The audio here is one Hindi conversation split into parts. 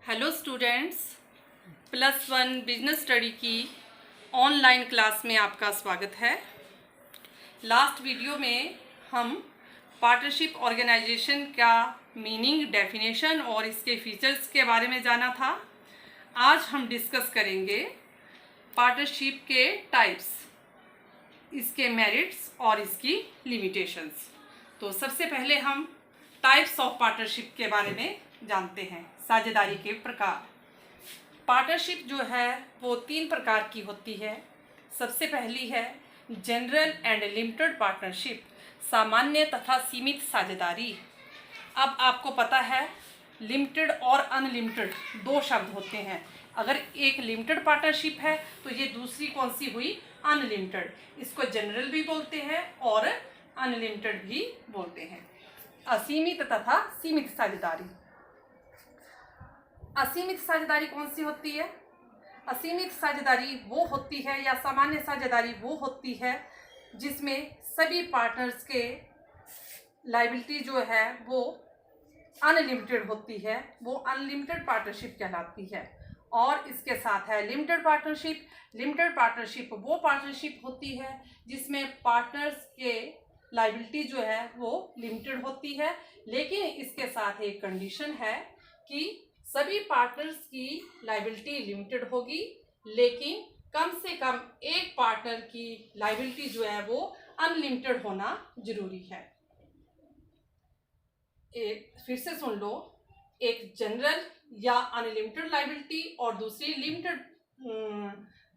हेलो स्टूडेंट्स, +1 बिजनेस स्टडी की ऑनलाइन क्लास में आपका स्वागत है। लास्ट वीडियो में हम पार्टनरशिप ऑर्गेनाइजेशन का मीनिंग, डेफिनेशन और इसके फीचर्स के बारे में जाना था। आज हम डिस्कस करेंगे पार्टनरशिप के टाइप्स, इसके मेरिट्स और इसकी लिमिटेशंस। तो सबसे पहले हम टाइप्स ऑफ पार्टनरशिप के बारे में जानते हैं। साझेदारी के प्रकार। पार्टनरशिप जो है वो 3 प्रकार की होती है। सबसे पहली है जनरल एंड लिमिटेड पार्टनरशिप, सामान्य तथा सीमित साझेदारी। अब आपको पता है लिमिटेड और अनलिमिटेड 2 शब्द होते हैं। अगर एक लिमिटेड पार्टनरशिप है तो ये दूसरी कौन सी हुई, अनलिमिटेड। इसको जनरल भी बोलते हैं और अनलिमिटेड भी बोलते हैं। असीमित तथा सीमित साझेदारी। असीमित साझेदारी कौन सी होती है? असीमित साझेदारी वो होती है या सामान्य साझेदारी वो होती है जिसमें सभी पार्टनर्स के लायबिलिटी जो है वो अनलिमिटेड होती है, वो अनलिमिटेड पार्टनरशिप कहलाती है। और इसके साथ है लिमिटेड पार्टनरशिप। लिमिटेड पार्टनरशिप वो पार्टनरशिप होती है जिसमें पार्टनर्स के लायबिलिटी जो है वो लिमिटेड होती है, लेकिन इसके साथ एक कंडीशन है कि सभी पार्टनर्स की लायबिलिटी लिमिटेड होगी, लेकिन कम से कम एक पार्टनर की लायबिलिटी जो है वो अनलिमिटेड होना जरूरी है। फिर से सुन लो, एक जनरल या अनलिमिटेड लायबिलिटी और दूसरी लिमिटेड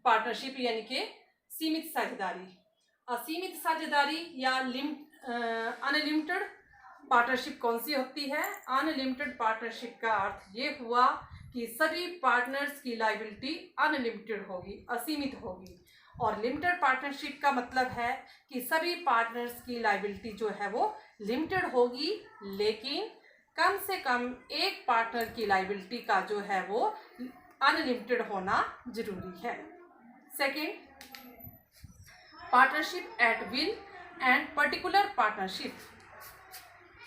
पार्टनरशिप यानी कि सीमित साझेदारी। असीमित साझेदारी या अनलिमिटेड पार्टनरशिप कौन सी होती है? अनलिमिटेड पार्टनरशिप का अर्थ ये हुआ कि सभी पार्टनर्स की लायबिलिटी अनलिमिटेड होगी, असीमित होगी। और लिमिटेड पार्टनरशिप का मतलब है कि सभी पार्टनर्स की लायबिलिटी जो है वो लिमिटेड होगी, लेकिन कम से कम एक पार्टनर की लायबिलिटी का जो है वो अनलिमिटेड होना जरूरी है। Second, partnership at will and particular partnership.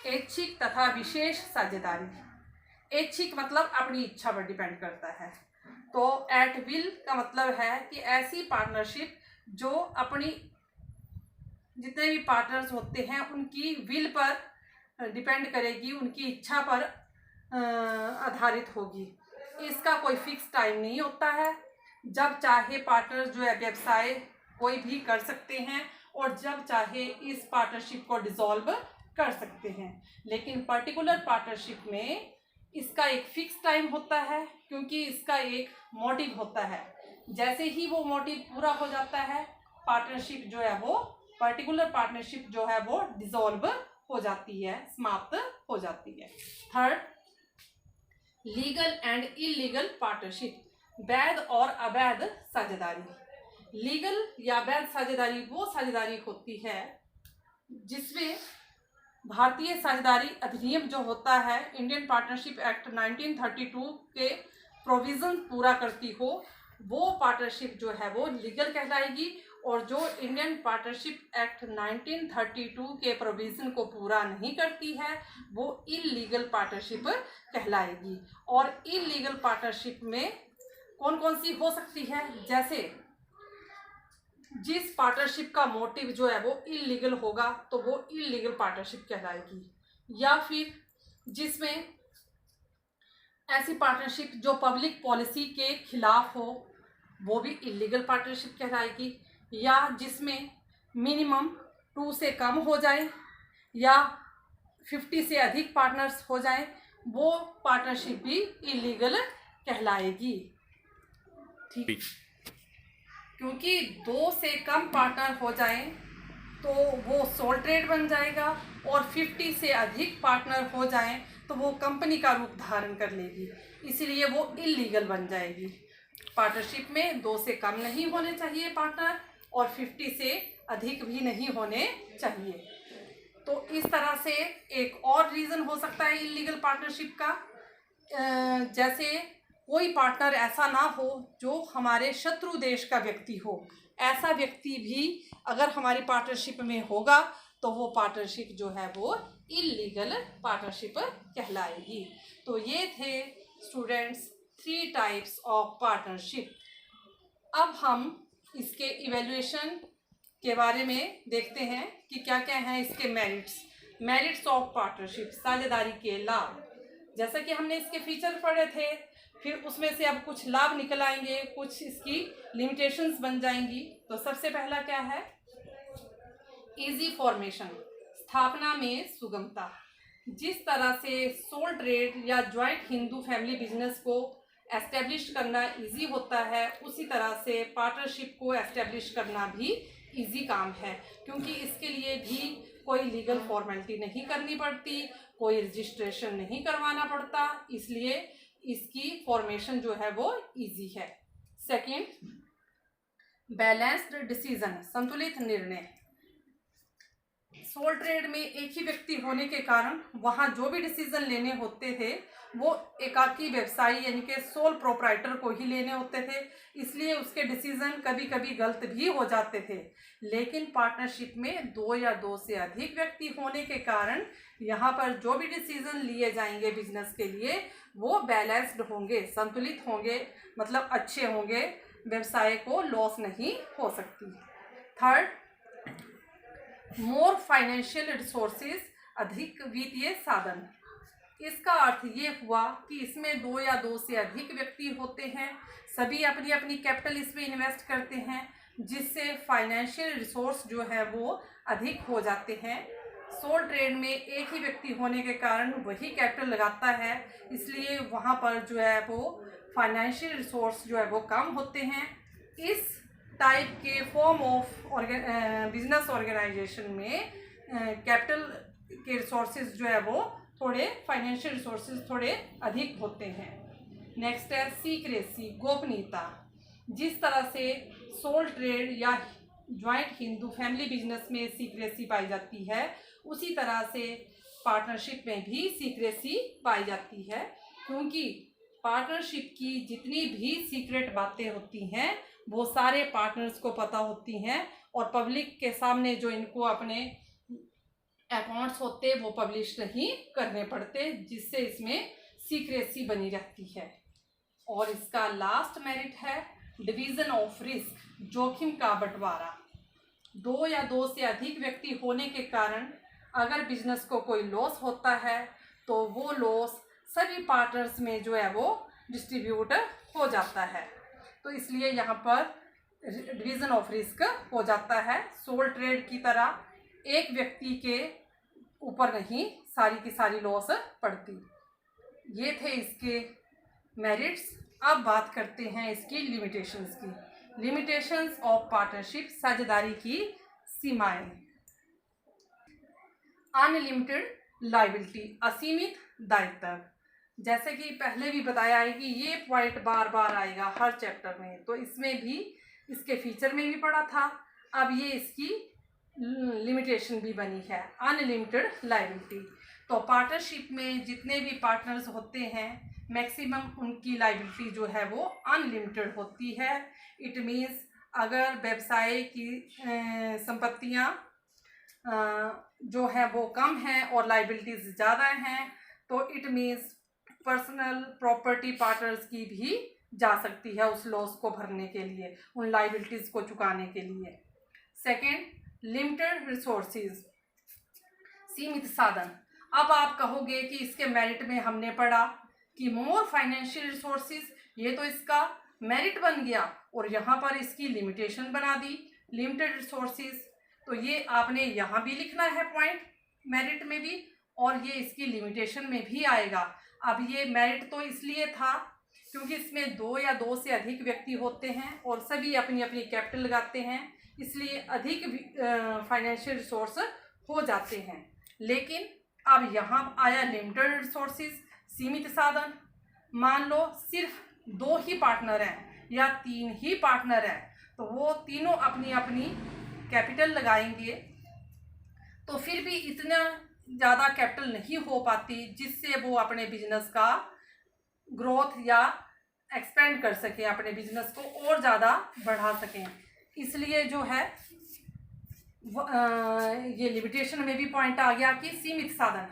ऐच्छिक तथा विशेष साझेदारी। ऐच्छिक मतलब अपनी इच्छा पर डिपेंड करता है, तो एट विल का मतलब है कि ऐसी पार्टनरशिप जो अपनी, जितने भी पार्टनर्स होते हैं उनकी विल पर डिपेंड करेगी, उनकी इच्छा पर आधारित होगी। इसका कोई फिक्स टाइम नहीं होता है। जब चाहे पार्टनर जो है व्यवसाय कोई भी कर सकते हैं और जब चाहे इस पार्टनरशिप को डिसॉल्व कर सकते हैं। लेकिन पर्टिकुलर पार्टनरशिप में इसका एक फिक्स टाइम होता है, क्योंकि इसका एक मोटिव होता है। जैसे ही वो मोटिव पूरा हो जाता है, पार्टनरशिप जो है वो, पर्टिकुलर पार्टनरशिप जो है वो डिसॉल्व हो जाती है, समाप्त हो जाती है। Third, legal and illegal partnership, वैध और अवैध साझेदारी। लीगल या वैध साझेदारी वो साझेदारी होती है जिसमें भारतीय साझेदारी अधिनियम जो होता है, इंडियन पार्टनरशिप एक्ट 1932 के प्रोविजन पूरा करती हो, वो पार्टनरशिप जो है वो लीगल कहलाएगी। और जो इंडियन पार्टनरशिप एक्ट 1932 के प्रोविजन को पूरा नहीं करती है वो इलीगल पार्टनरशिप कहलाएगी। और इलीगल पार्टनरशिप में कौन कौन सी हो सकती है? जैसे जिस पार्टनरशिप का मोटिव जो है वो इलीगल होगा तो वो इलीगल पार्टनरशिप कहलाएगी। या फिर जिसमें ऐसी पार्टनरशिप जो पब्लिक पॉलिसी के खिलाफ हो, वो भी इलीगल पार्टनरशिप कहलाएगी। या जिसमें मिनिमम 2 से कम हो जाए या 50 से अधिक पार्टनर्स हो जाए, वो पार्टनरशिप भी इलीगल कहलाएगी। ठीक, क्योंकि 2 से कम पार्टनर हो जाएं तो वो सोल ट्रेड बन जाएगा, और 50 से अधिक पार्टनर हो जाएं तो वो कंपनी का रूप धारण कर लेगी, इसीलिए वो इलीगल बन जाएगी। पार्टनरशिप में 2 से कम नहीं होने चाहिए पार्टनर और 50 से अधिक भी नहीं होने चाहिए। तो इस तरह से एक और रीज़न हो सकता है इलीगल पार्टनरशिप का, जैसे कोई पार्टनर ऐसा ना हो जो हमारे शत्रु देश का व्यक्ति हो। ऐसा व्यक्ति भी अगर हमारी पार्टनरशिप में होगा तो वो पार्टनरशिप जो है वो इलीगल पार्टनरशिप कहलाएगी। तो ये थे स्टूडेंट्स 3 टाइप्स ऑफ पार्टनरशिप। अब हम इसके इवेल्युएशन के बारे में देखते हैं कि क्या क्या हैं इसके मेरिट्स ऑफ पार्टनरशिप, साझेदारी के लाभ। जैसा कि हमने इसके फीचर पढ़े थे, फिर उसमें से अब कुछ लाभ निकल आएंगे, कुछ इसकी लिमिटेशंस बन जाएंगी। तो सबसे पहला क्या है, इजी फॉर्मेशन, स्थापना में सुगमता। जिस तरह से सोल ट्रेड या ज्वाइंट हिंदू फैमिली बिजनेस को एस्टेब्लिश करना इजी होता है, उसी तरह से पार्टनरशिप को एस्टेब्लिश करना भी इजी काम है, क्योंकि इसके लिए भी कोई लीगल फॉर्मेलिटी नहीं करनी पड़ती, कोई रजिस्ट्रेशन नहीं करवाना पड़ता, इसलिए इसकी फॉर्मेशन जो है वो इजी है। सेकंड, बैलेंस्ड डिसीजन, संतुलित निर्णय। सोल ट्रेड में एक ही व्यक्ति होने के कारण वहाँ जो भी डिसीजन लेने होते थे वो एकाकी व्यवसायी यानी कि सोल प्रोप्राइटर को ही लेने होते थे, इसलिए उसके डिसीजन कभी कभी गलत भी हो जाते थे। लेकिन पार्टनरशिप में 2 या 2 से अधिक व्यक्ति होने के कारण यहाँ पर जो भी डिसीजन लिए जाएंगे बिजनेस के लिए वो बैलेंस्ड होंगे, संतुलित होंगे, मतलब अच्छे होंगे, व्यवसाय को लॉस नहीं हो सकती। थर्ड, मोर फाइनेंशियल रिसोर्सेज, अधिक वित्तीय साधन। इसका अर्थ ये हुआ कि इसमें 2 या 2 से अधिक व्यक्ति होते हैं, सभी अपनी अपनी कैपिटल इसमें इन्वेस्ट करते हैं, जिससे फाइनेंशियल रिसोर्स जो है वो अधिक हो जाते हैं। सोल ट्रेड में एक ही व्यक्ति होने के कारण वही कैपिटल लगाता है, इसलिए वहाँ पर जो है वो फाइनेंशियल रिसोर्स जो है वो कम होते हैं। इस टाइप के फॉर्म ऑफ बिजनेस ऑर्गेनाइजेशन में कैपिटल के रिसोर्सेज जो है वो थोड़े, फाइनेंशियल रिसोर्सेज थोड़े अधिक होते हैं। नेक्स्ट है सीक्रेसी, गोपनीयता। जिस तरह से सोल ट्रेड या ज्वाइंट हिंदू फैमिली बिजनेस में सीक्रेसी पाई जाती है, उसी तरह से पार्टनरशिप में भी सीक्रेसी पाई जाती है, क्योंकि पार्टनरशिप की जितनी भी सीक्रेट बातें होती हैं वो सारे पार्टनर्स को पता होती हैं, और पब्लिक के सामने जो इनको अपने अकाउंट्स होते वो पब्लिश नहीं करने पड़ते, जिससे इसमें सीक्रेसी बनी रहती है। और इसका लास्ट मेरिट है डिवीज़न ऑफ रिस्क, जोखिम का बंटवारा। 2 या 2 से अधिक व्यक्ति होने के कारण अगर बिजनेस को कोई लॉस होता है तो वो लॉस सभी पार्टनर्स में जो है वो डिस्ट्रीब्यूट हो जाता है, तो इसलिए यहाँ पर डिवीज़न ऑफ रिस्क हो जाता है। सोल ट्रेड की तरह एक व्यक्ति के ऊपर नहीं सारी की सारी लॉस पड़ती। ये थे इसके मेरिट्स। अब बात करते हैं इसकी लिमिटेशंस की। लिमिटेशंस ऑफ पार्टनरशिप, साझेदारी की सीमाएं। अनलिमिटेड लायबिलिटी, असीमित दायित्व। जैसे कि पहले भी बताया है कि ये पॉइंट बार बार आएगा हर चैप्टर में, तो इसमें भी इसके फीचर में भी पढ़ा था, अब ये इसकी लिमिटेशन भी बनी है, अनलिमिटेड लायबिलिटी। तो पार्टनरशिप में जितने भी पार्टनर्स होते हैं मैक्सिमम उनकी लायबिलिटी जो है वो अनलिमिटेड होती है। इट मीन्स अगर व्यवसाय की संपत्तियां जो है वो कम हैं और लायबिलिटीज़ ज़्यादा हैं, तो it means personal property partners की भी जा सकती है उस लॉस को भरने के लिए, उन लायबिलिटीज़ को चुकाने के लिए। सेकंड, लिमिटेड रिसोर्सेज, सीमित साधन। अब आप कहोगे कि इसके मेरिट में हमने पढ़ा कि मोर फाइनेंशियल रिसोर्सेज, ये तो इसका मेरिट बन गया और यहाँ पर इसकी लिमिटेशन बना दी, लिमिटेड रिसोर्सेज। तो ये आपने यहाँ भी लिखना है पॉइंट मेरिट में भी, और ये इसकी लिमिटेशन में भी आएगा। अब ये मेरिट तो इसलिए था क्योंकि इसमें 2 या 2 से अधिक व्यक्ति होते हैं और सभी अपनी अपनी कैपिटल लगाते हैं, इसलिए अधिक फाइनेंशियल रिसोर्स हो जाते हैं। लेकिन अब यहाँ आया लिमिटेड रिसोर्सेज, सीमित साधन। मान लो सिर्फ 2 ही पार्टनर हैं या 3 ही पार्टनर हैं, तो वो तीनों अपनी अपनी कैपिटल लगाएंगे, तो फिर भी इतना ज़्यादा कैपिटल नहीं हो पाती जिससे वो अपने बिजनेस का ग्रोथ या एक्सपेंड कर सकें, अपने बिजनेस को और ज़्यादा बढ़ा सकें। इसलिए जो है ये लिमिटेशन में भी पॉइंट आ गया कि सीमित साधन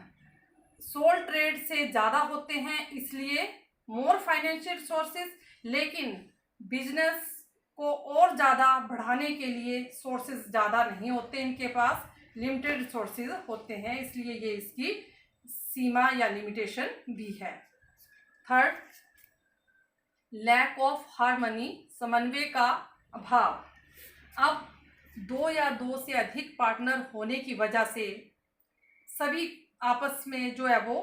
सोल ट्रेड से ज़्यादा होते हैं, इसलिए मोर फाइनेंशियल सोर्सेज, लेकिन बिजनेस को और ज़्यादा बढ़ाने के लिए सोर्सेज ज़्यादा नहीं होते इनके पास, लिमिटेड सोर्सेज होते हैं, इसलिए ये इसकी सीमा या लिमिटेशन भी है। थर्ड, लैक ऑफ हार्मनी, समन्वय का अभाव। अब दो या दो से अधिक पार्टनर होने की वजह से सभी आपस में जो है वो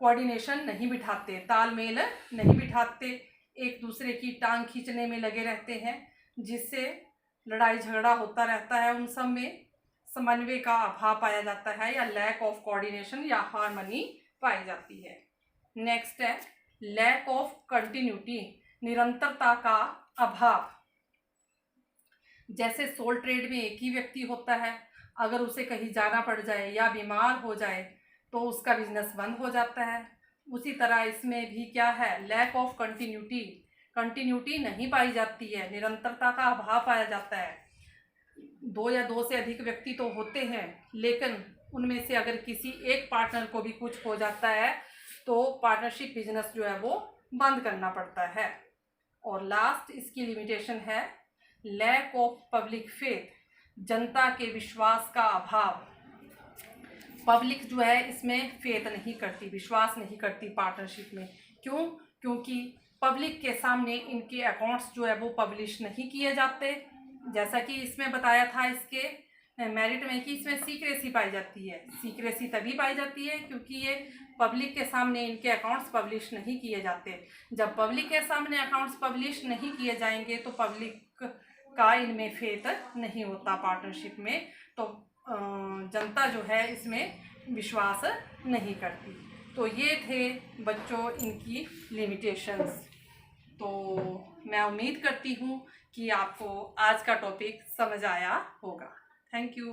कोऑर्डिनेशन नहीं बिठाते, तालमेल नहीं बिठाते, एक दूसरे की टांग खींचने में लगे रहते हैं, जिससे लड़ाई झगड़ा होता रहता है। उन सब में समन्वय का अभाव पाया जाता है या लैक ऑफ कोऑर्डिनेशन या हार्मनी पाई जाती है। नेक्स्ट है लैक ऑफ कंटिन्यूटी, निरंतरता का अभाव। जैसे सोल ट्रेड में एक ही व्यक्ति होता है, अगर उसे कहीं जाना पड़ जाए या बीमार हो जाए तो उसका बिजनेस बंद हो जाता है। उसी तरह इसमें भी क्या है, लैक ऑफ कंटिन्यूटी, कंटिन्यूटी नहीं पाई जाती है, निरंतरता का अभाव पाया जाता है। दो या दो से अधिक व्यक्ति तो होते हैं, लेकिन उनमें से अगर किसी एक पार्टनर को भी कुछ हो जाता है तो पार्टनरशिप बिजनेस जो है वो बंद करना पड़ता है। और लास्ट इसकी लिमिटेशन है लैक ऑफ पब्लिक फेथ, जनता के विश्वास का अभाव। पब्लिक जो है इसमें फेथ नहीं करती, विश्वास नहीं करती पार्टनरशिप में। क्यों? क्योंकि पब्लिक के सामने इनके अकाउंट्स जो है वो पब्लिश नहीं किए जाते, जैसा कि इसमें बताया था इसके मेरिट में कि इसमें सीक्रेसी पाई जाती है। सीक्रेसी तभी पाई जाती है क्योंकि ये पब्लिक के सामने इनके अकाउंट्स पब्लिश नहीं किए जाते। जब पब्लिक के सामने अकाउंट्स पब्लिश नहीं किए जाएंगे तो पब्लिक का इनमें फेथ नहीं होता पार्टनरशिप में, तो जनता जो है इसमें विश्वास नहीं करती। तो ये थे बच्चों इनकी लिमिटेशंस। तो मैं उम्मीद करती हूँ कि आपको आज का टॉपिक समझ आया होगा। Thank you.